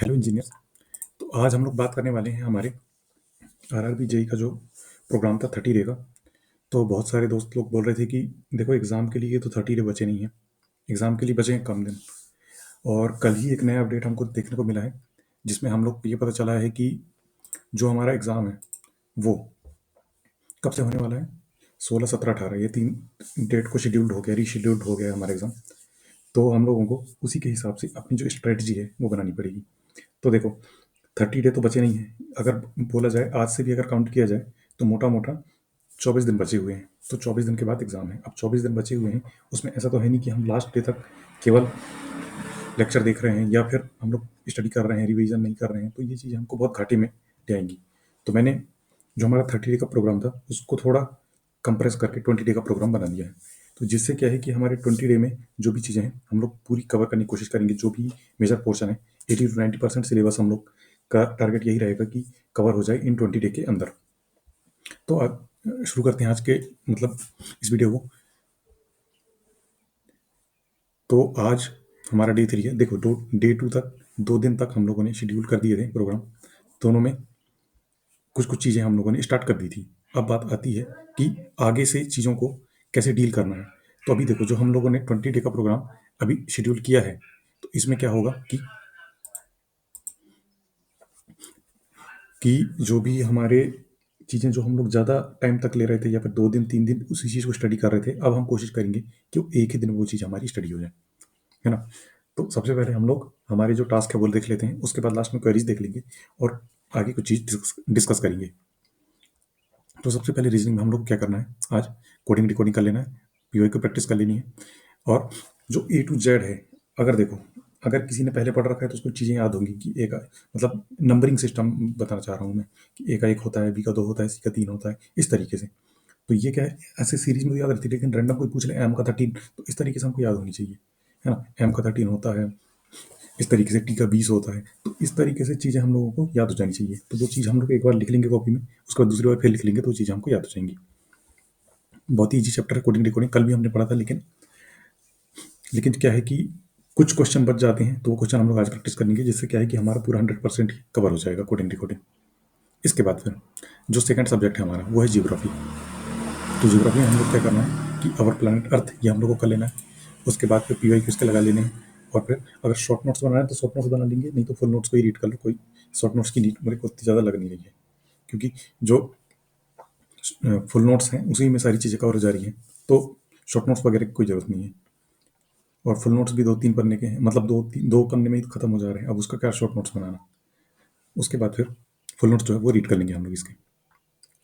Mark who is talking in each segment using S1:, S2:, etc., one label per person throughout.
S1: Hello engineer. तो आज हम लोग बात करने वाले हैं हमारे आरआरबी जेई का जो प्रोग्राम था 30 डे का। तो बहुत सारे दोस्त लोग बोल रहे थे कि देखो एग्ज़ाम के लिए तो 30 डे बचे नहीं हैं, एग्ज़ाम के लिए बचे हैं कम दिन। और कल ही एक नया अपडेट हमको देखने को मिला है जिसमें हम लोग को ये पता चला है कि जो हमारा एग्ज़ाम है वो कब से होने वाला है। 16, 17, 18 ये 3 डेट को शेड्यूल्ड हो गया, रीशेड्यूल्ड हो गया हमारा एग्ज़ाम। तो हम लोगों को उसी के हिसाब से अपनी जो स्ट्रेटजी है वो बनानी पड़ेगी। तो देखो 30 डे तो बचे नहीं हैं। अगर बोला जाए आज से भी अगर काउंट किया जाए तो मोटा मोटा 24 दिन बचे हुए हैं। तो 24 दिन के बाद एग्ज़ाम है। अब 24 दिन बचे हुए हैं, उसमें ऐसा तो है नहीं कि हम लास्ट डे तक केवल लेक्चर देख रहे हैं या फिर हम लोग स्टडी कर रहे हैं, रिवीजन नहीं कर रहे हैं। तो ये चीज़ें हमको बहुत घाटे में ले आएंगी। तो मैंने जो हमारा 30 डे का प्रोग्राम था उसको थोड़ा कंप्रेस करके 20 डे का प्रोग्राम बना दिया है। तो जिससे क्या है कि हमारे 20 डे में जो भी चीज़ें हैं हम लोग पूरी कवर करने की कोशिश करेंगे। जो भी मेजर पोर्शन है 80 to 90% सिलेबस हम लोग का टारगेट यही रहेगा कि कवर हो जाए इन 20 डे के अंदर। तो अब शुरू करते हैं आज के मतलब इस वीडियो को। तो आज हमारा डे 3 है। देखो डे 2 तक 2 दिन तक हम लोगों ने शेड्यूल कर दिए थे प्रोग्राम। दोनों में कुछ कुछ चीज़ें हम लोगों ने स्टार्ट कर दी थी। अब बात आती है कि आगे से चीज़ों को कैसे डील करना है। तो अभी देखो जो हम लोगों ने 20 डे का प्रोग्राम अभी शेड्यूल किया है, तो इसमें क्या होगा कि जो भी हमारे चीज़ें जो हम लोग ज़्यादा टाइम तक ले रहे थे या फिर 2 दिन 3 दिन उसी चीज़ को स्टडी कर रहे थे, अब हम कोशिश करेंगे कि वो एक ही दिन वो चीज़ हमारी स्टडी हो जाए, है ना? तो सबसे पहले हम लोग हमारे जो टास्क है वो देख लेते हैं, उसके बाद लास्ट में क्वेरीज देख लेंगे और आगे कुछ चीज़ डिस्कस करेंगे। तो सबसे पहले रीजनिंग में हम लोग क्या करना है, आज कोडिंग डिकोडिंग कर लेना है, पीओई को प्रैक्टिस कर लेनी है। और जो ए टू जेड है, अगर देखो अगर किसी ने पहले पढ़ रखा है तो उसको चीज़ें याद होंगी कि ए का मतलब नंबरिंग सिस्टम बताना चाह रहा हूँ मैं कि ए का 1 होता है, बी का 2 होता है, सी का 3 होता है, इस तरीके से। तो ये क्या है, ऐसे सीरीज में तो याद रहती है, लेकिन रैंडम कोई पूछ ले एम का 13 तो इस तरीके से हमको याद होनी चाहिए, है ना? एम का 13 होता है, इस तरीके से टी का 20 होता है। तो इस तरीके से चीज़ें हम लोगों को याद हो जानी चाहिए। तो वो चीज़ हम लोग एक बार लिख लेंगे कॉपी में, उसके बाद दूसरी बार फिर लिख लेंगे तो वो चीज़ें हमको याद हो जाएंगी। बहुत ही ईजी चैप्टर है कोडिंग डिकोडिंग, कल भी हमने पढ़ा था। लेकिन लेकिन क्या है कि कुछ क्वेश्चन बच जाते हैं, तो वो क्वेश्चन हम लोग आज प्रैक्टिस करेंगे, जिससे क्या है कि हमारा पूरा 100% ही कवर हो जाएगा कोडिंग डिकोडिंग। इसके बाद फिर जो सेकंड सब्जेक्ट है हमारा वो है जियोग्राफी। तो जियोग्राफी में हम लोग क्या करना है कि अवर प्लानट अर्थ ये हम लोग को कर लेना है। उसके बाद फिर पीवाई क्यूज के लगा लेने हैं। और फिर अगर शॉर्ट नोट्स बनाना है तो शॉर्ट नोट्स बना लेंगे, नहीं तो फुल नोट्स को ही रीड कर लो। कोई शॉर्ट नोट्स की नीड मेरे को उतनी ज़्यादा लग नहीं रही है, क्योंकि जो फुल नोट्स हैं उसी में सारी चीज़ें कवर हो जा रही हैं। तो शॉर्ट नोट्स वगैरह की कोई ज़रूरत नहीं है। और फुल नोट्स भी 2-3 पन्ने के हैं, मतलब 2 पन्ने में ही खत्म हो जा रहे हैं। अब उसका क्या शॉर्ट नोट्स बनाना। उसके बाद फिर फुल नोट्स जो है वो रीड कर लेंगे हम लोग इसके।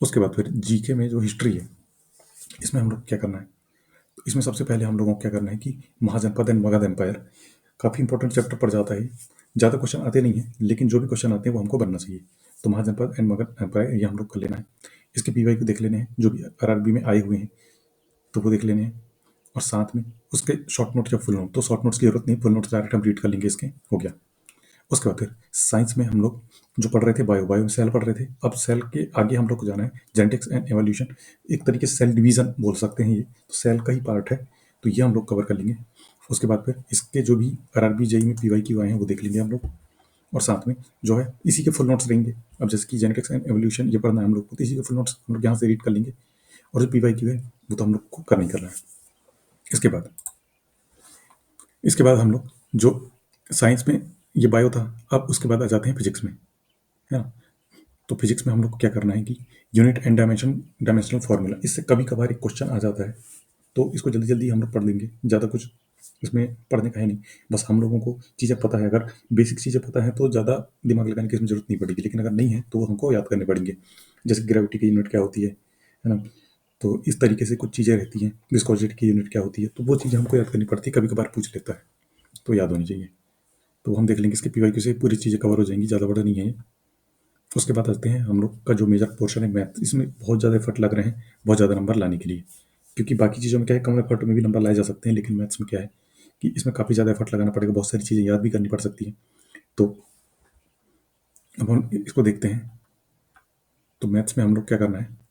S1: उसके बाद फिर जीके में जो हिस्ट्री है, इसमें हम लोग क्या करना है, तो इसमें सबसे पहले हम लोगों को क्या करना है कि महाजनपद एंड मगध एम्पायर काफ़ी इंपॉर्टेंट चैप्टर पड़ जाता है। ज़्यादा क्वेश्चन आते नहीं हैं, लेकिन जो भी क्वेश्चन आते हैं वो हमको बनना चाहिए। तो महाजनपद एंड मगध एम्पायर ये हम लोग कर लेना है। इसके पीवाई को देख लेने हैं, जो भी आरआरबी में आए हुए हैं तो वो देख लेने हैं। और साथ में उसके शॉर्ट नोट या फुल नोट, तो शॉर्ट नोट्स की जरूरत नहीं, फुल नोट्स डायरेक्ट हम रीड कर लेंगे, इसके हो गया। उसके बाद फिर साइंस में हम लोग जो पढ़ रहे थे बायो में सेल पढ़ रहे थे। अब सेल के आगे हम लोग को जाना है जेनेटिक्स एंड एवोल्यूशन। एक तरीके से सेल डिवीजन बोल सकते हैं, ये तो सेल का ही पार्ट है। तो ये हम लोग कवर कर लेंगे। उसके बाद फिर इसके जो भी आरआरबी जेई में पीवाई क्यू आए हैं वो देख लेंगे हम लोग। और साथ में जो है इसी के फुल नोट्स रहेंगे। अब जैसे कि जेनेटिक्स एंड एवोल्यूशन ये पढ़ना है हम लोग को, तो इसी के फुल नोट्स हम लोग यहाँ से रीड कर लेंगे। और जो पीवाई क्यू है वो तो हम लोग को करना ही करना है। इसके बाद इसके बाद हम लोग जो साइंस में ये बायो था, अब उसके बाद आ जाते हैं फिजिक्स में, है ना? तो फिजिक्स में हम लोग को क्या करना है कि यूनिट एंड डायमेंशनल फार्मूला, इससे कभी कभार एक क्वेश्चन आ जाता है, तो इसको जल्दी जल्दी हम लोग पढ़ लेंगे। ज़्यादा कुछ इसमें पढ़ने का है नहीं, बस हम लोगों को चीज़ें पता है। अगर बेसिक चीज़ें पता है तो ज़्यादा दिमाग लगाने की इसमें जरूरत नहीं पड़ेगी, लेकिन अगर नहीं है तो वो हमको याद करने पड़ेंगे। जैसे ग्रेविटी की यूनिट क्या होती है ना? तो इस तरीके से कुछ चीज़ें रहती हैं। विस्कोसिटी की यूनिट क्या होती है, तो वो चीज़ें हमको याद करनी पड़ती है, कभी कभार पूछ लेता है तो याद होनी चाहिए। तो हम देख लेंगे, इसके पीवाईक्यू से पूरी चीज़ें कवर हो जाएंगी, ज़्यादा बड़ा नहीं है ये। उसके बाद आते हैं हम लोग का जो मेजर पोर्शन है मैथ। इसमें बहुत ज़्यादा एफर्ट लग रहे हैं, बहुत ज़्यादा नंबर लाने के लिए। क्योंकि बाकी चीज़ों में क्या है, कम एफर्ट में भी नंबर लाए जा सकते हैं, लेकिन मैथ्स में क्या है कि इसमें काफ़ी ज़्यादा एफर्ट लगाना पड़ेगा, बहुत सारी चीज़ें याद भी करनी पड़ सकती हैं। तो अब हम इसको देखते हैं। तो मैथ्स में हम लोग क्या करना है,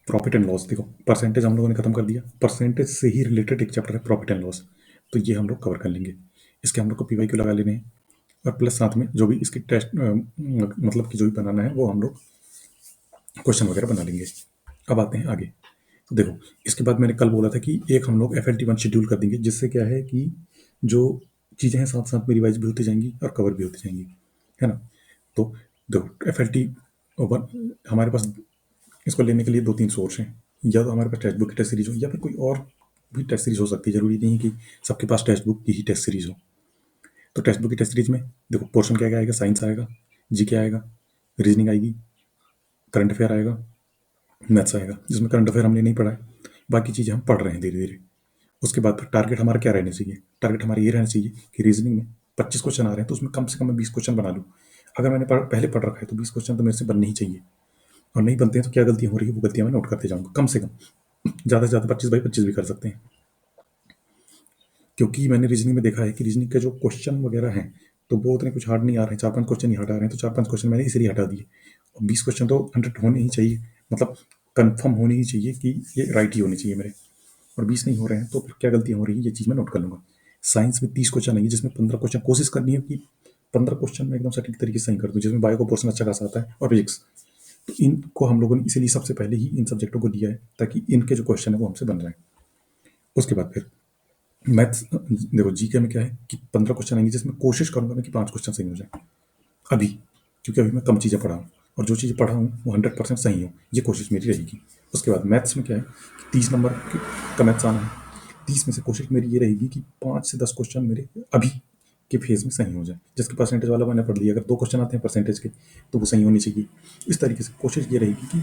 S1: प्रॉफिट एंड लॉस। देखो परसेंटेज हम लोगों ने खत्म कर दिया, परसेंटेज से ही रिलेटेड एक चैप्टर है प्रॉफिट एंड लॉस, तो ये हम लोग कवर कर लेंगे। इसके हम लोग को PYQ लगा लेने हैं, और प्लस साथ में जो भी इसकी टेस्ट मतलब कि जो भी बनाना है वो हम लोग क्वेश्चन वगैरह बना लेंगे। अब आते हैं आगे। तो देखो, इसके बाद मैंने कल बोला था कि एक हम लोग FLT1 शेड्यूल कर देंगे, जिससे क्या है कि जो चीज़ें हैं साथ साथ में रिवाइज भी होती जाएंगी और कवर भी होती जाएंगी, है ना। तो देखो, FLT1 हमारे पास इसको लेने के लिए 2-3 सोर्स हैं। या तो हमारे पास टेक्स्ट बुक की टेस्ट सीरीज हो, या फिर कोई और भी टेस्ट सीरीज हो सकती है। जरूरी नहीं है कि सबके पास टेक्स्ट बुक की ही टेस्ट सीरीज हो। तो टेक्स्ट बुक की टेस्ट सीरीज में देखो, पोर्शन क्या क्या आएगा, साइंस आएगा, GK आएगा, रीजनिंग आएगी, करंट अफेयर आएगा, मैथ्स आएगा, जिसमें करंट अफेयर हमने नहीं पढ़ा है, बाकी चीज़ें हम पढ़ रहे हैं धीरे धीरे। उसके बाद फिर टारगेट हमारा क्या रहना चाहिए, टारगेट हमारा ये रहना चाहिए कि रीजनिंग में 25 क्वेश्चन आ रहे हैं तो उसमें कम से कम मैं 20 क्वेश्चन बना लूँ। अगर मैंने पहले पढ़ रखा है तो 20 क्वेश्चन तो मेरे से बनने ही चाहिए, और नहीं बनते हैं तो क्या गलतियाँ हो रही है वो गलतियाँ मैं नोट करते जाऊँगा। कम से कम ज़्यादा से ज़्यादा 25 बाई 25 भी कर सकते हैं, क्योंकि मैंने रीजनिंग में देखा है कि रीजनिंग के जो क्वेश्चन वगैरह हैं तो वो उतने कुछ हार्ड नहीं आ रहे हैं, 4-5 क्वेश्चन ही हार्ड आ रहे हैं, तो 4-5 क्वेश्चन मैंने इसलिए हटा दिए। और 20 क्वेश्चन तो 100 होने ही चाहिए, मतलब कंफर्म होने ही चाहिए कि ये राइट ही होने चाहिए मेरे। और 20 नहीं हो रहे हैं तो फिर क्या गलतियाँ हो रही है ये चीज़ मैं नोट कर लूँगा। साइंस में 30 क्वेश्चन आएंगे, जिसमें 15 क्वेश्चन कोशिश करनी है कि 15 क्वेश्चन में एकदम सटीक तरीके से सही कर दूँ, जिसमें बायो का पोर्शन अच्छा खासा आता है और फिजिक्स। तो इनको हम लोगों ने इसीलिए सबसे पहले ही इन सब्जेक्टों को दिया है, ताकि इनके जो क्वेश्चन है वो हमसे बन जाए। उसके बाद फिर मैथ्स, देखो GK में क्या है कि 15 क्वेश्चन आएंगे, जिसमें कोशिश करूंगा मैं कि 5 क्वेश्चन सही हो जाए अभी, क्योंकि अभी मैं कम चीज़ें पढ़ा हूँ, और जो चीज़ें पढ़ा हूँ वो 100% सही हो, ये कोशिश मेरी रहेगी। उसके बाद मैथ्स में क्या है कि 30 नंबर का मैथ्स आना है। 30 में से कोशिश मेरी ये रहेगी कि 5 से 10 क्वेश्चन मेरे अभी के फेज में सही हो जाए, जिसके परसेंटेज वाला मैंने पढ़ लिया। अगर 2 क्वेश्चन आते हैं परसेंटेज के तो वो सही होनी चाहिए। इस तरीके से कोशिश ये रहेगी कि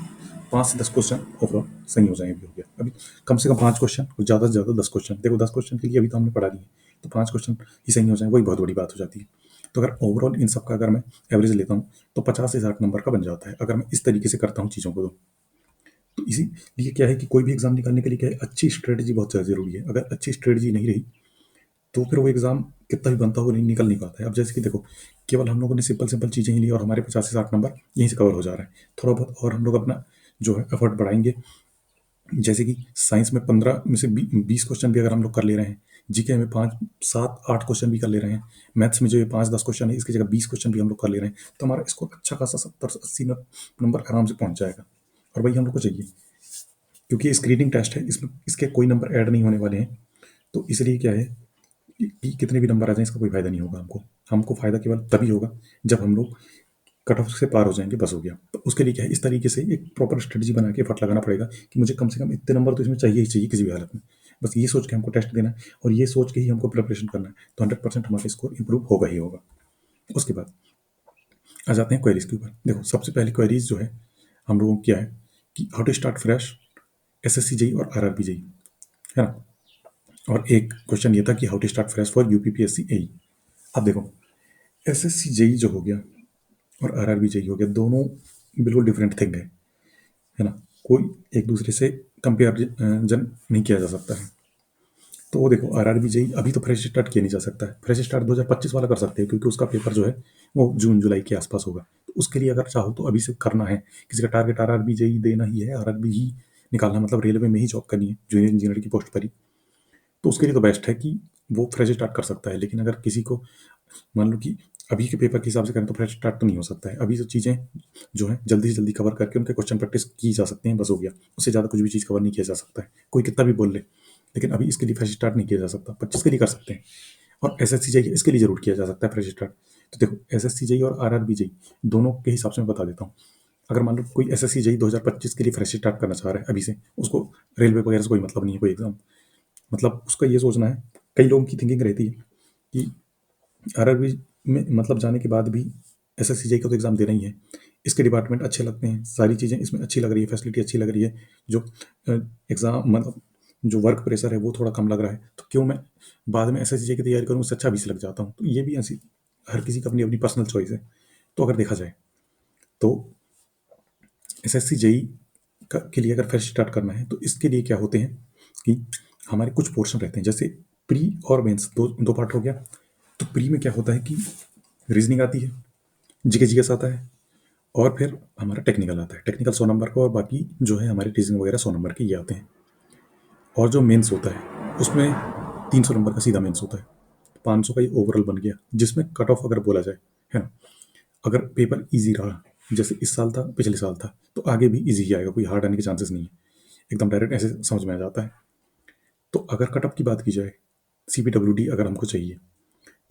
S1: 5 से 10 क्वेश्चन ओवरऑल सही हो जाए। अभी हो गया, अभी कम से कम 5 क्वेश्चन, ज़्यादा से ज़्यादा 10 क्वेश्चन। देखो 10 क्वेश्चन के लिए अभी तो हमने पढ़ा लिए, तो 5 क्वेश्चन ही सही हो जाए वही बहुत बड़ी बात हो जाती है। तो अगर ओवरऑल इन सब का अगर मैं एवरेज लेता हूँ तो 50 से 60 नंबर का बन जाता है, अगर मैं इस तरीके से करता हूँ चीज़ों को। तो इसीलिए क्या है कि कोई भी एग्जाम निकालने के लिए क्या है, अच्छी स्ट्रेटजी बहुत ज़्यादा जरूरी है। अगर अच्छी स्ट्रेटजी नहीं रही तो फिर वो एग्जाम कितना भी बनता हो नहीं निकल नहीं पाता है। अब जैसे कि देखो, केवल हम लोगों ने सिंपल सिंपल चीज़ें ही ली और हमारे 50 से 60 नंबर यहीं से कवर हो जा रहा है। थोड़ा बहुत और हम लोग अपना जो है एफर्ट बढ़ाएंगे, जैसे कि साइंस में 15 में से 20 क्वेश्चन भी अगर हम लोग कर ले रहे हैं, GK में 5-7-8 क्वेश्चन भी कर ले रहे हैं, मैथ्स में जो ये 5-10 क्वेश्चन है इसकी जगह 20 क्वेश्चन भी हम लोग कर ले रहे हैं, तो हमारा स्कोर अच्छा खासा 70-80 नंबर आराम से पहुंच जाएगा। और वही हम लोग को चाहिए, क्योंकि ये स्क्रीनिंग टेस्ट है, इसमें इसके कोई नंबर ऐड नहीं होने वाले हैं। तो इसलिए क्या है कि कितने भी नंबर आ जाएं इसका कोई फायदा नहीं होगा हमको। हमको फायदा केवल तभी होगा जब हम लोग कट ऑफ से पार हो जाएंगे, बस हो गया। तो उसके लिए क्या है, इस तरीके से एक प्रॉपर स्ट्रेटजी बना के एफर्ट लगाना पड़ेगा कि मुझे कम से कम इतने नंबर तो इसमें चाहिए ही चाहिए किसी भी हालत में। बस ये सोच के हमको टेस्ट देना है और ये सोच के ही हमको प्रिपरेशन करना है, तो 100% हमारा स्कोर इंप्रूव होगा ही होगा। उसके बाद आ जाते हैं क्वेरीज के ऊपर। देखो सबसे पहले क्वेरीज जो है हम लोगों को क्या है कि how to start fresh SSC JEE और RRB JEE, है ना। और एक क्वेश्चन ये था कि how to start fresh for UPPSC AE। अब देखो, SSC JEE जो हो गया और RRB JEE हो गया, दोनों बिल्कुल डिफरेंट थिंग है ना। कोई एक दूसरे से कंपेयर जन नहीं किया जा सकता है। तो वो देखो, RRB JEE अभी तो फ्रेश स्टार्ट किया नहीं जा सकता है। फ्रेश स्टार्ट 2025 वाला कर सकते हैं, क्योंकि उसका पेपर जो है वो जून जुलाई के आसपास होगा। तो उसके लिए अगर चाहो तो अभी से करना है, किसी का टारगेट RRB JEE देना ही है, RRB ही निकालना, मतलब रेलवे में ही जॉब करनी है जूनियर इंजीनियर की पोस्ट पर ही, तो उसके लिए तो बेस्ट है कि वो फ्रेश स्टार्ट कर सकता है। लेकिन अगर किसी को मान लो कि अभी के पेपर के हिसाब से करें तो फ्रेश स्टार्ट तो नहीं हो सकता है। अभी जो चीज़ें जो है जल्दी से जल्दी कवर करके उनके क्वेश्चन प्रैक्टिस की जा सकते हैं, बस हो गया। उससे ज़्यादा कुछ भी चीज़ कवर नहीं किया जा सकता है, कोई कितना भी बोल ले। लेकिन अभी इसके लिए फ्रेश स्टार्ट नहीं किया जा सकता, 25 के लिए कर सकते हैं। और SSC JEE इसके लिए जरूर किया जा सकता है फ्रेश स्टार्ट। तो देखो, SSC JEE और RRB JEE दोनों के हिसाब से मैं बता देता हूँ। अगर मान लो कोई SSC JEE 2025 के लिए फ्रेश स्टार्ट करना चाह रहा है अभी से, उसको रेलवे वगैरह से कोई मतलब नहीं है, कोई एग्जाम, मतलब उसका ये सोचना है, कई लोगों की थिंकिंग रहती है कि RRB में मतलब जाने के बाद भी SSC JEE का तो एग्ज़ाम देना ही है, इसके डिपार्टमेंट अच्छे लगते हैं, सारी चीज़ें इसमें अच्छी लग रही है, फैसिलिटी अच्छी लग रही है, जो एग्ज़ाम मतलब जो वर्क प्रेशर है वो थोड़ा कम लग रहा है, तो क्यों मैं बाद में SSC JEE की तैयारी करूँ, उससे अच्छा भी से लग जाता हूँ। तो ये भी ऐसी हर किसी का अपनी अपनी पर्सनल चॉइस है। तो अगर देखा जाए तो SSC JEE के लिए अगर फ्रेश स्टार्ट करना है तो इसके लिए क्या होते हैं कि हमारे कुछ पोर्शन रहते हैं, जैसे प्री और मेंस, दो दो पार्ट हो गया। तो प्री में क्या होता है कि रीजनिंग आती है, जीके आता है, और फिर हमारा टेक्निकल आता है। टेक्निकल 100 नंबर का, और बाकी जो है हमारे रीजनिंग वगैरह 100 नंबर के ये आते हैं। और जो मेंस होता है उसमें 300 नंबर का सीधा मेंस होता है। 500 का ही ओवरऑल बन गया, जिसमें कट ऑफ अगर बोला जाए, है ना, अगर पेपर ईजी रहा, जैसे इस साल था, पिछले साल था, तो आगे भी ईजी ही आएगा, कोई हार्ड आने के चांसेस नहीं है, एकदम डायरेक्ट ऐसे समझ में आ जाता है। तो अगर कट ऑफ की बात की जाए, CPWD अगर हमको चाहिए,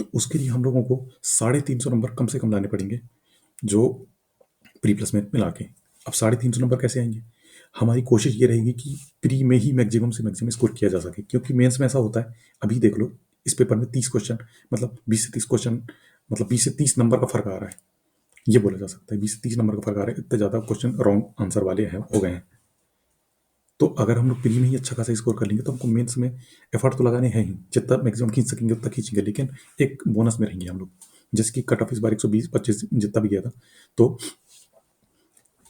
S1: तो उसके लिए हम लोगों को 350 नंबर कम से कम लाने पड़ेंगे, जो प्री प्लस में मिला के। अब 350 नंबर कैसे आएंगे? हमारी कोशिश ये रहेगी कि प्री में ही मैक्सिमम से मैक्सिमम स्कोर किया जा सके, क्योंकि मेंस में ऐसा होता है, अभी देख लो, इस पेपर में 30 क्वेश्चन, मतलब 20 से 30 क्वेश्चन, मतलब 20 से 30 नंबर का फर्क आ रहा है, ये बोला जा सकता है। 20 से 30 नंबर का फर्क आ रहा है, इतने ज़्यादा क्वेश्चन रॉन्ग आंसर वाले हैं, हो गए हैं। तो अगर हम लोग प्री में ही अच्छा खासा स्कोर कर लेंगे, तो हमको मेंस में एफर्ट तो लगाने हैं ही, जितना मैक्सिमम खींच सकेंगे उतना खींचेंगे, लेकिन एक बोनस में रहेंगे हम लोग। जैसे कि कट ऑफ इस बार 120-25 जितना भी गया था, तो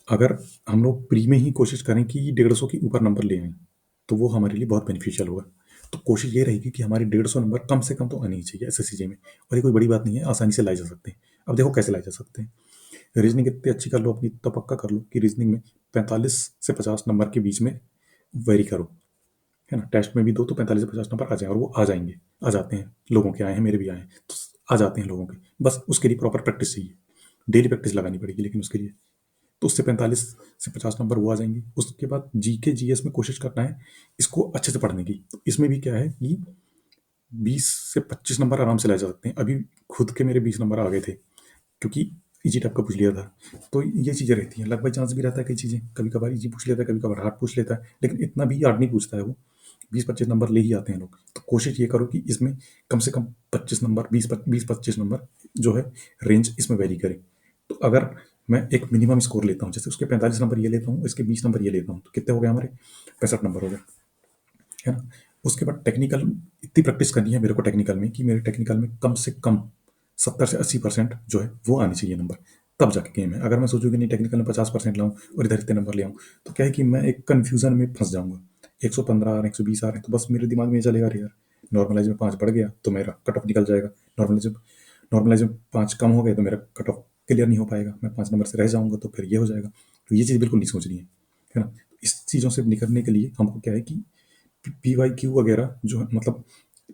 S1: अगर हम लोग प्री में ही कोशिश करें कि 150 के ऊपर नंबर ले आएं, तो वो हमारे लिए बहुत बेनिफिशियल होगा। तो कोशिश ये रहेगी कि हमारी 150 नंबर कम से कम तो आनी ही चाहिए SSCJ में, और ये कोई बड़ी बात नहीं है, आसानी से लाए जा सकते हैं। अब देखो कैसे लाए जा सकते हैं। रीजनिंग इतनी अच्छी कर लो अपनी, तो पक्का कर लो कि रीजनिंग में 45 से 50 नंबर के बीच में वेरी करो, है ना। टेस्ट में भी दो तो 45 से 50 नंबर आ जाए, और वो आ जाएंगे, आ जाते हैं, लोगों के आए हैं, मेरे भी आए हैं, तो आ जाते हैं लोगों के। बस उसके लिए प्रॉपर प्रैक्टिस चाहिए, डेली प्रैक्टिस लगानी पड़ेगी, लेकिन उसके लिए तो उससे 45 से 50 नंबर वो आ जाएंगे। उसके बाद GK GS में कोशिश करना है इसको अच्छे से पढ़ने की। तो इसमें भी क्या है कि 20 से 25 नंबर आराम से लाए जा सकते हैं। अभी खुद के मेरे 20 नंबर आ गए थे, क्योंकि इजी टाइप का पूछ लिया था। तो ये चीज़ें रहती हैं, लक बाई चांस भी रहता है, कई चीज़ें कभी कभार इजी पूछ लेता है, कभी कभार हार्ड पूछ लेता है, लेकिन इतना भी हार्ड नहीं पूछता है वो। 20-25 नंबर ले ही आते हैं लोग। तो कोशिश ये करो कि इसमें कम से कम 25 नंबर, 20-25 नंबर जो है रेंज इसमें वेरी करे। तो अगर मैं एक मिनिमम स्कोर लेता हूँ, जैसे उसके 45 नंबर ये लेता हूँ, इसके 20 नंबर ये लेता हूँ, तो कितने हो गए हमारे? 65 नंबर हो गए, है ना। उसके बाद टेक्निकल इतनी प्रैक्टिस करनी है मेरे को टेक्निकल में, कि मेरे टेक्निकल में कम से कम 70 से 80% जो है वो आनी चाहिए नंबर, तब जाके गेम है। अगर मैं सोचूं कि नहीं टेक्निकल में 50% लाऊं और इधर इतने नंबर ले आऊं, तो क्या है कि मैं एक कन्फ्यूजन में फंस जाऊंगा। 115 आ रहे हैं, 120 आ रहे हैं, तो बस मेरे दिमाग में ये चलेगा, अरे यार नॉर्मलाइज में 5 बढ़ गया तो मेरा कट ऑफ निकल जाएगा, नॉर्मलाइज में 5 कम हो गए तो मेरा कट ऑफ क्लियर नहीं हो पाएगा, मैं 5 नंबर से रह जाऊंगा, तो फिर ये हो जाएगा। तो ये चीज़ बिल्कुल नहीं सोचनी है ना। इस चीज़ों से निकलने के लिए हमको क्या है कि PYQ वगैरह जो है, मतलब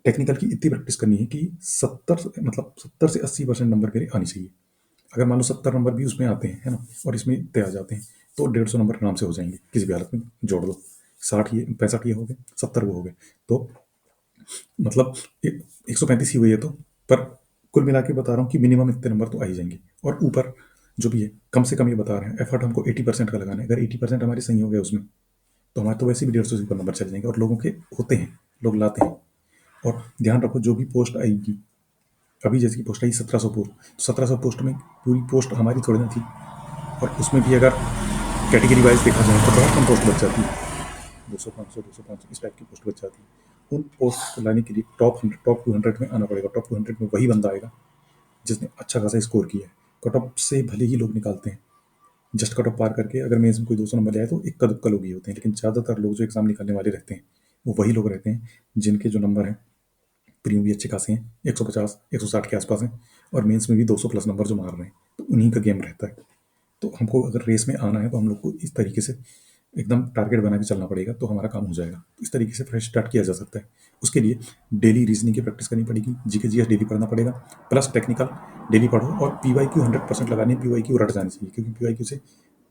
S1: टेक्निकल की इतनी प्रैक्टिस करनी है कि 70 से 80% नंबर मेरे आनी चाहिए। अगर मान लो 70 नंबर भी उसमें आते हैं, है ना, और इसमें इतने आ जाते हैं, तो 150 नंबर आराम से हो जाएंगे किसी भी हालत में। जोड़ दो, 60 ये 65 ये हो गए, 70 वो हो गए, तो मतलब 135 ही हुई है। तो पर कुल मिला के बता रहा हूँ कि मिनिमम इतने नंबर तो आ ही जाएंगे, और ऊपर जो भी है कम से कम ये बता रहे हैं, एफर्ट हमको 80% का लगाना है। अगर 80% हमारे सही हो गए उसमें, तो हमारे तो वैसे भी 150 से ऊपर नंबर चले जाएंगे, और लोगों के होते हैं, लोग लाते हैं। और ध्यान रखो, जो भी पोस्ट आएगी, अभी जैसे कि पोस्ट आई 1700 पोस्ट, तो 1700 पोस्ट में पूरी पोस्ट हमारी थोड़ी ना थी, और उसमें भी अगर कैटेगरी वाइज देखा जाए तो बहुत कम पोस्ट बच जाती है, 200 500 इस टाइप की पोस्ट बच जाती है। उन पोस्ट को लाने के लिए टॉप 200 में आना पड़ेगा। टॉप 200 में वही बंदा आएगा जिसने अच्छा खासा स्कोर किया है। कट ऑफ से भले ही लोग निकालते हैं, जस्ट कट ऑफ पार करके अगर मेंस में कोई 200 नंबर ले आए तो इक्का दुक्का लोग ही होते हैं, लेकिन ज़्यादातर लोग जो एग्जाम निकालने वाले रहते हैं वो वही लोग रहते हैं जिनके जो नंबर हैं प्रीमियम भी अच्छे खासे हैं, 150 160 के आसपास हैं, और मेंस में भी 200 प्लस नंबर जो मार रहे हैं, तो उन्हीं का गेम रहता है। तो हमको अगर रेस में आना है, तो हम लोग को इस तरीके से एकदम टारगेट बना के चलना पड़ेगा, तो हमारा काम हो जाएगा। तो इस तरीके से फ्रेश स्टार्ट किया जा सकता है। उसके लिए डेली रीजनिंग की प्रैक्टिस करनी पड़ेगी, GK GS डेली पढ़ना पड़ेगा, प्लस टेक्निकल डेली पढ़ो, और PYQ 100% लगानी है। PYQ रट जानी चाहिए, क्योंकि PYQ से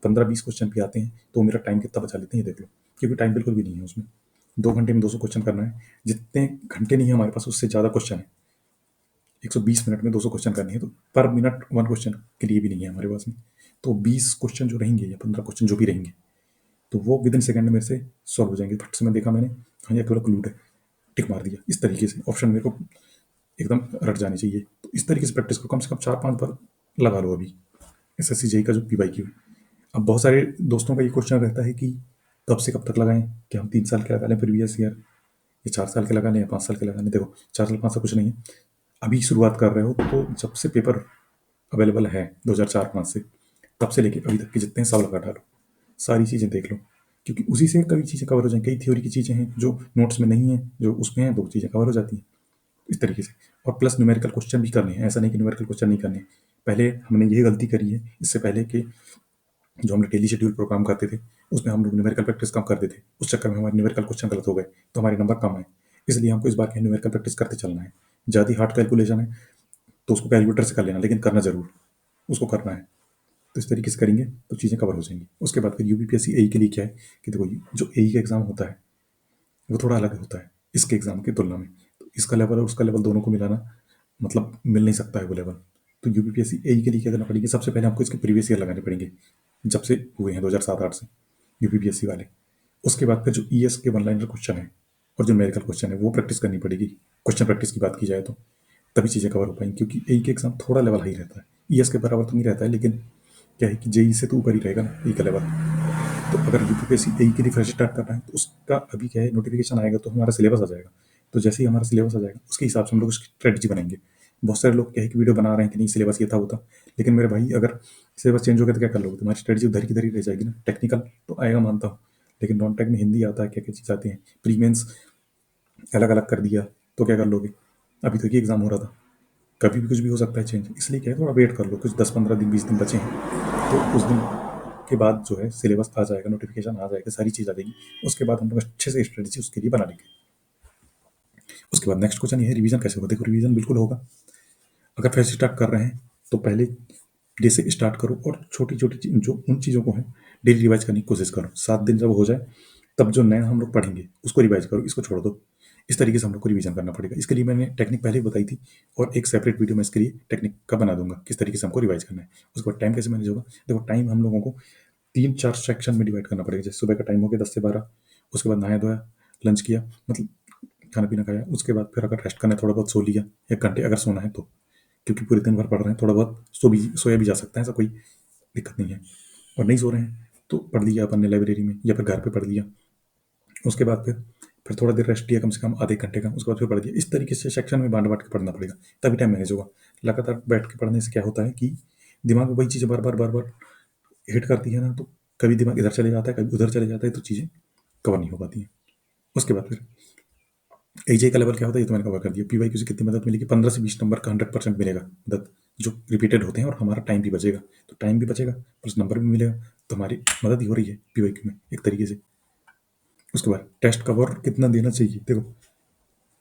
S1: 15-20 क्वेश्चन भी आते हैं, तो मेरा टाइम कितना बचा लेते हैं ये देख लो, क्योंकि टाइम बिल्कुल भी नहीं है उसमें। 2 घंटे में 200 क्वेश्चन करना है, जितने घंटे नहीं है हमारे पास उससे ज़्यादा क्वेश्चन है। 120 मिनट में 200 क्वेश्चन करने हैं, तो पर मिनट 1 क्वेश्चन के लिए भी नहीं है हमारे पास में। तो 20 क्वेश्चन जो रहेंगे या 15 क्वेश्चन जो भी रहेंगे, तो वो विद इन सेकंड में से सॉल्व हो जाएंगे। फट से मैं देखा मैंने, हाँ ये केवल क्लूड है, टिक मार दिया। इस तरीके से ऑप्शन मेरे को एकदम रट जानी चाहिए। तो इस तरीके से प्रैक्टिस को कम से कम 4-5 बार लगा लो अभी। SSCJ का जो PYQ है, अब बहुत सारे दोस्तों का ये क्वेश्चन रहता है कि कब से कब तक लगाएं, कि हम 3 साल के लगा लें प्रीवियस ईयर, या 4 साल के लगा लें, या 5 साल के लगा लें। देखो 4 साल 5 साल कुछ नहीं है, अभी शुरुआत कर रहे हो तो जब से पेपर अवेलेबल है 2004-5 से, तब से लेके अभी तक के जितने हैं सब लगा डालो, सारी चीज़ें देख लो, क्योंकि उसी से कई चीज़ें कवर हो जाएंगी। कई थ्योरी की चीज़ें हैं जो नोट्स में नहीं है, जो उसमें हैं, तो चीज़ें कवर हो जाती हैं इस तरीके से। और प्लस न्यूमेरिकल क्वेश्चन भी करने हैं, ऐसा नहीं कि न्यूमेरिकल क्वेश्चन नहीं करने। पहले हमने यही गलती करी है, इससे पहले कि जो हमने डेली शेड्यूल प्रोग्राम करते थे उसमें हम लोग न्यूमेरिकल प्रैक्टिस कम करते थे, उस चक्कर में हमारे न्यूमेरिकल क्वेश्चन गलत हो गए, तो हमारे नंबर कम आए। इसलिए हमको इस बार की न्यूमेरिकल प्रैक्टिस करते चलना है। ज़्यादा हार्ड कैलकुलेशन है तो उसको कैलकुलेटर से कर लेना, लेकिन करना ज़रूर, उसको करना है। तो इस तरीके से करेंगे तो चीज़ें कवर हो जाएंगी। उसके बाद फिर यूपीपीएससी एई के लिए क्या है कि देखो, जो एई का एग्ज़ाम होता है वो थोड़ा अलग होता है इसके एग्ज़ाम की तुलना में। तो इसका लेवल और उसका लेवल दोनों को मिलाना मतलब मिल नहीं सकता है वो लेवल। तो यूपीपीएससी एई के लिए क्या करना पड़ेगा, सबसे पहले आपको इसके प्रीवियस ईयर लगाने पड़ेंगे, जब से हुए हैं 2007-8 से यूपीपीएससी वाले। उसके बाद फिर जो ईएस के वन लाइनर क्वेश्चन है और जो न्यूमेरिकल क्वेश्चन है वो प्रैक्टिस करनी पड़ेगी। क्वेश्चन प्रैक्टिस की बात की जाए तो तभी चीज़ें कवर हो पाएंगी, क्योंकि एई के एग्ज़ाम थोड़ा लेवल हाई रहता है। ईएस के बराबर तो नहीं रहता है, लेकिन क्या है कि जेई से तो ऊपर ही रहेगा ना ई का लेवल। तो अगर यूपीपीएससी एई के लिए फ्रेश स्टार्ट करना है तो उसका अभी क्या है, नोटिफिकेशन आएगा तो हमारा सिलेबस आ जाएगा। तो जैसे ही हमारा सिलेबस आ जाएगा उसके हिसाब से हम लोग उसकी स्ट्रेटजी बनाएंगे। बहुत सारे लोग क्या है कि वीडियो बना रहे हैं कि नहीं सिलेबस ये था वो था, लेकिन मेरे भाई अगर सिलेबस चेंज हो गया तो क्या कर लोगे, तुम्हारी स्ट्रेटजी उधर की उधर ही रह जाएगी ना। टेक्निकल तो आएगा मानता हूँ, लेकिन नॉन टेक में हिंदी आता है, क्या क्या चीज़ आती है, प्री मेंस अलग अलग कर दिया तो क्या कर लोगे। अभी तो ये एग्जाम हो रहा था, कभी भी कुछ भी हो सकता है चेंज, इसलिए क्या है थोड़ा वेट कर लो, कुछ 10-15 दिन 20 दिन बचे हैं। तो उस दिन के बाद जो है सिलेबस आ जाएगा, नोटिफिकेशन आ जाएगा, सारी चीज़ आ जाएगी। उसके बाद हम लोग अच्छे से स्ट्रेटेजी उसके लिए बना लेंगे। उसके बाद नेक्स्ट क्वेश्चन ये है, रिवीजन कैसे होगा। देखो रिवीजन बिल्कुल होगा। अगर फ्रेश स्टार्ट कर रहे हैं तो पहले डे से स्टार्ट करो और छोटी छोटी जो उन चीज़ों को है डेली रिवाइज करने की कोशिश करो। 7 दिन जब हो जाए तब जो नया हम लोग पढ़ेंगे उसको रिवाइज करो, इसको छोड़ दो। इस तरीके से हम लोग को रिवीजन करना पड़ेगा। इसके लिए मैंने टेक्निक पहले ही बताई थी और एक सेपरेट वीडियो मैं इसके लिए टेक्निक का बना दूंगा, किस तरीके से हमको रिवाइज करना है। उसके बाद टाइम कैसे मैनेज होगा। देखो टाइम हम लोगों को 3-4 सेक्शन में डिवाइड करना पड़ेगा। जैसे सुबह का टाइम हो गया 10 से 12, उसके बाद नहाया धोया, लंच किया, मतलब खाना पीना खाया, उसके बाद फिर अगर रेस्ट करना है थोड़ा बहुत सो लिया, 1 घंटे अगर सोना है तो, क्योंकि पूरे दिन भर पढ़ रहे हैं, थोड़ा बहुत सोया भी जा सकता है, ऐसा कोई दिक्कत नहीं है। और नहीं सो रहे हैं तो पढ़ लिया अपन ने लाइब्रेरी में या फिर घर पे पढ़ लिया। उसके बाद फिर थोड़ा देर रेस्ट लिया, कम से कम आधे घंटे का, उसके बाद फिर पढ़ लिया। इस तरीके से सेक्शन में बांट बांट के पढ़ना पड़ेगा, तभी टाइम मैनेज होगा। लगातार बैठ के पढ़ने से क्या होता है कि दिमाग में वही चीज़ें बार बार हिट करती है ना, तो कभी दिमाग इधर चले जाता है, कभी उधर चले जाता है, तो चीज़ें कवर नहीं हो पाती हैं। उसके बाद फिर एजे का लेवल क्या होता है ये तो मैंने कवर कर दिया। पीवाईक्यू से कितनी मदद मिलेगी, 15 से 20 नंबर का 100% मिलेगा मदद, जो रिपीटेड होते हैं, और हमारा टाइम भी बचेगा। तो टाइम भी बचेगा प्लस नंबर भी मिलेगा, तो हमारी मदद ही हो रही है पीवाईक्यू में एक तरीके से। उसके बाद टेस्ट कवर कितना देना चाहिए। देखो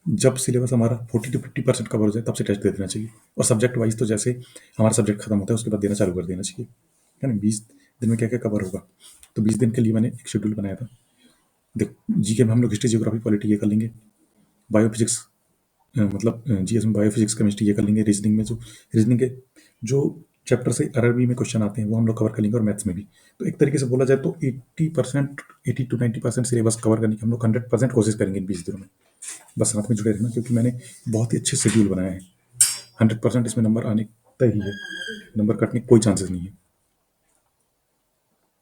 S1: जब सिलेबस हमारा 40 to 50% कवर हो जाए तब से टेस्ट दे देना चाहिए। और सब्जेक्ट वाइज तो जैसे हमारा सब्जेक्ट खत्म होता है उसके बाद देना चालू कर देना चाहिए, है ना। 20 दिन में क्या क्या कवर होगा, तो 20 दिन के लिए मैंने एक शेड्यूल बनाया था। देखो जीके में हम लोग हिस्ट्री जियोग्राफी पॉलिटी ये कर लेंगे, बायोफिजिक्स मतलब जीएस में बायोफिजिक्स केमिस्ट्री ये कर लेंगे, रीजनिंग में जो रीजनिंग के जो चैप्टर से आरआरबी में क्वेश्चन आते हैं वो हम लोग कवर कर लेंगे, और मैथ्स में भी। तो एक तरीके से बोला जाए तो 80%, 80 to 90% सिलेबस कवर करने की हम लोग 100% कोशिश करेंगे इन 20 दिनों में। बस साथ में जुड़े रहना, क्योंकि मैंने बहुत ही अच्छे शेड्यूल बनाया है। 100% इसमें नंबर आने तय ही है, नंबर कटने की कोई चांसेस नहीं है।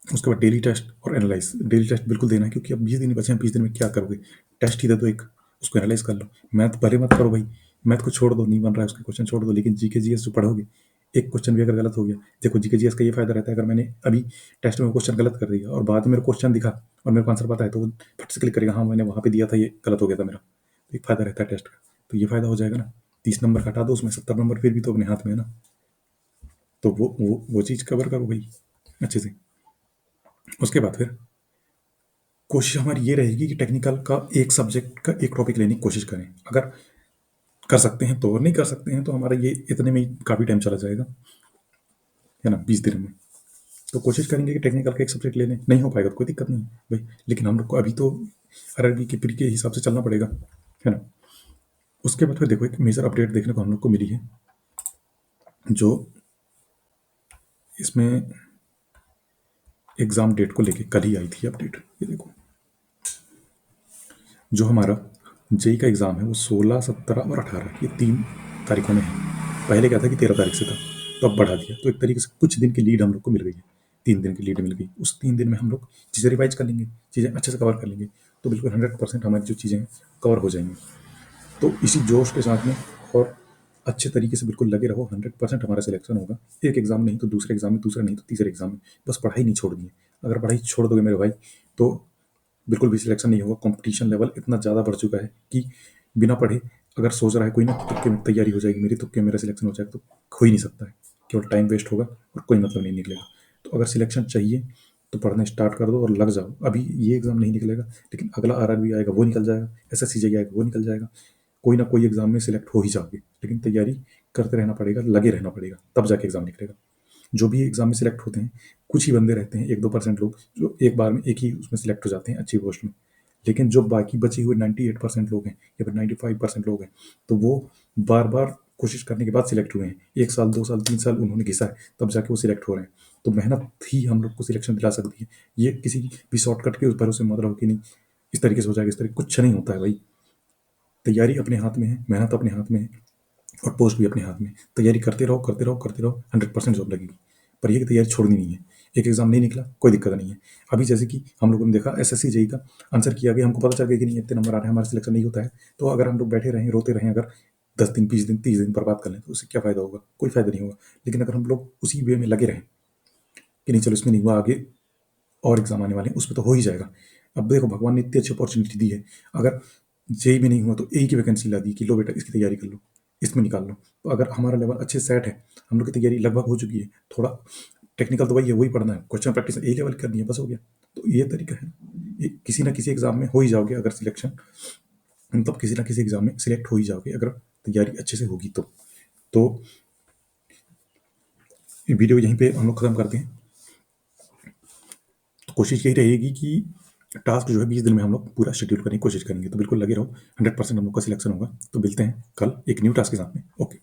S1: उसके बाद डेली टेस्ट और एनालाइज। डेली टेस्ट बिल्कुल देना है, क्योंकि अब 20 दिन ही बचे हैं। 20 दिन में क्या करोगे, टेस्ट ही दे दो एक, उसको एनालाइज कर लो। मैथ भले मत करो भाई, मैथ को छोड़ दो, नहीं बन रहा है उसके क्वेश्चन छोड़ दो, लेकिन जीके जीएस जो पढ़ोगे, एक क्वेश्चन भी अगर गलत हो गया, देखो जीके जीएस का ये फायदा रहता है, अगर मैंने अभी टेस्ट में क्वेश्चन गलत कर दिया और बाद में मेरे क्वेश्चन दिखा और मेरे को आंसर पता है, तो वो फट से क्लिक करेगा, हाँ मैंने वहाँ पे दिया था, ये गलत हो गया था मेरा। तो एक फायदा रहता है टेस्ट का, तो ये फायदा हो जाएगा ना। 30 नंबर हटा दो, उसमें 70 नंबर फिर भी तो अपने हाथ में है ना। तो वो चीज़ कवर करो भाई अच्छे से। उसके बाद फिर कोशिश हमारी ये रहेगी कि टेक्निकल का एक सब्जेक्ट का एक टॉपिक लेने की कोशिश करें। अगर कर सकते हैं तो, और नहीं कर सकते हैं तो हमारा ये इतने में ही काफ़ी टाइम चला जाएगा, है ना, 20 दिन में। तो कोशिश करेंगे कि टेक्निकल का एक सब्जेक्ट ले लें। नहीं हो पाएगा तो कोई दिक्कत नहीं भाई, लेकिन हम लोग को अभी तो आरआरबी की प्री के हिसाब से चलना पड़ेगा, है ना। उसके बाद फिर देखो एक मेजर अपडेट देखने को हम लोग को मिली है, जो इसमें एग्ज़ाम डेट को लेके कल ही आई थी अपडेट। ये देखो जो हमारा जेई का एग्ज़ाम है वो 16, 17 और 18 ये 3 तारीखों में है। पहले क्या था कि 13 तारीख से था, तो अब बढ़ा दिया। तो एक तरीके से कुछ दिन की लीड हम लोग को मिल गई है, 3 दिन की लीड मिल गई। उस 3 दिन में हम लोग चीज़ें रिवाइज कर लेंगे, चीज़ें अच्छे से कवर कर लेंगे, तो बिल्कुल 100% हमारी जो चीज़ें हैं कवर हो जाएंगी। तो इसी जोश के साथ में और अच्छे तरीके से बिल्कुल लगे रहो, 100% हमारा सिलेक्शन होगा। एक एग्ज़ाम नहीं तो दूसरे एग्ज़ाम में, दूसरा नहीं तो तीसरे एग्ज़ाम में। बस पढ़ाई नहीं छोड़नी है। अगर पढ़ाई छोड़ दोगे मेरे भाई तो बिल्कुल भी सिलेक्शन नहीं होगा। कंपटीशन लेवल इतना ज़्यादा बढ़ चुका है कि बिना पढ़े अगर सोच रहा है कोई ना कि तुक्के में तैयारी हो जाएगी मेरी, तुक्के में मेरा सिलेक्शन हो जाएगा, तो हो ही नहीं सकता है। केवल टाइम वेस्ट होगा और कोई मतलब नहीं निकलेगा। तो अगर सिलेक्शन चाहिए तो पढ़ना स्टार्ट कर दो और लग जाओ। अभी ये एग्ज़ाम नहीं निकलेगा, लेकिन अगला आरआरबी आएगा वो निकल जाएगा, एसएससी आएगा वो निकल जाएगा, कोई ना कोई एग्ज़ाम में सिलेक्ट हो ही जाओगे, लेकिन तैयारी करते रहना पड़ेगा, लगे रहना पड़ेगा, तब जाके एग्ज़ाम निकलेगा। जो भी एग्ज़ाम में सिलेक्ट होते हैं, कुछ ही बंदे रहते हैं, 1-2% लोग, जो एक बार में एक ही उसमें सिलेक्ट हो जाते हैं अच्छी पोस्ट में। लेकिन जो बाकी बचे हुए 98% लोग हैं या फिर 95% लोग हैं, तो वो बार-बार कोशिश करने के बाद सिलेक्ट हुए हैं। 1 साल, 2 साल, 3 साल उन्होंने घिसा है, तब जाके वो सिलेक्ट हो रहे हैं। तो मेहनत ही हम लोग को सिलेक्शन दिला सकती है। ये किसी भी शॉर्टकट के भरोसे मत रहो कि नहीं, इस तरीके से हो जाएगा, इस तरीके कुछ नहीं होता है भाई। तैयारी अपने हाथ में है, मेहनत अपने हाथ में है और पोस्ट भी अपने हाथ में है। तैयारी करते रहो, करते रहो, करते रहो, 100% जॉब लगेगी। पर ये कि तैयारी छोड़नी नहीं है। एक एग्ज़ाम नहीं निकला, कोई दिक्कत नहीं है। अभी जैसे कि हम लोगों ने देखा एसएससी जेईई का आंसर किया गया, हमको पता चल गया कि नहीं इतने नंबर आ रहे हैं, हमारा सिलेक्शन नहीं होता है। तो अगर हम लोग बैठे रहें, रोते रहें, अगर 10 दिन, 20 दिन, 30 दिन बर्बाद कर लें, तो उससे क्या फ़ायदा होगा? कोई फ़ायदा नहीं होगा। लेकिन अगर हम लोग उसी वे में लगे रहें कि नहीं चलो इसमें नहीं हुआ, आगे और एग्ज़ाम आने वाले हैं, उसमें तो हो ही जाएगा। अब देखो भगवान ने इतनी अच्छी अपॉर्चुनिटी दी है, अगर जेईई में नहीं हुआ तो एई की वैकेंसी ला दी कि लो बेटा इसकी तैयारी कर लो, इसमें निकाल लो। तो अगर हमारा लेवल अच्छे से सेट है, हम लोग की तैयारी लगभग हो चुकी है, थोड़ा टेक्निकल तो वही है, वही पढ़ना है, क्वेश्चन प्रैक्टिस ए लेवल करनी है, बस हो गया। तो ये तरीका है, ये किसी ना किसी एग्ज़ाम में हो ही जाओगे अगर सिलेक्शन, मतलब किसी ना किसी एग्ज़ाम में सिलेक्ट हो ही जाओगे अगर तैयारी अच्छे से होगी तो। तो ये वीडियो यहीं पे हम लोग ख़त्म करते हैं। तो कोशिश यही रहेगी कि टास्क जो है 20 दिन में हम लोग पूरा शेड्यूल करने की कोशिश करेंगे। तो बिल्कुल लगे रहो, 100% हम लोग का सिलेक्शन होगा। तो मिलते हैं कल एक न्यू टास्क के साथ में। ओके।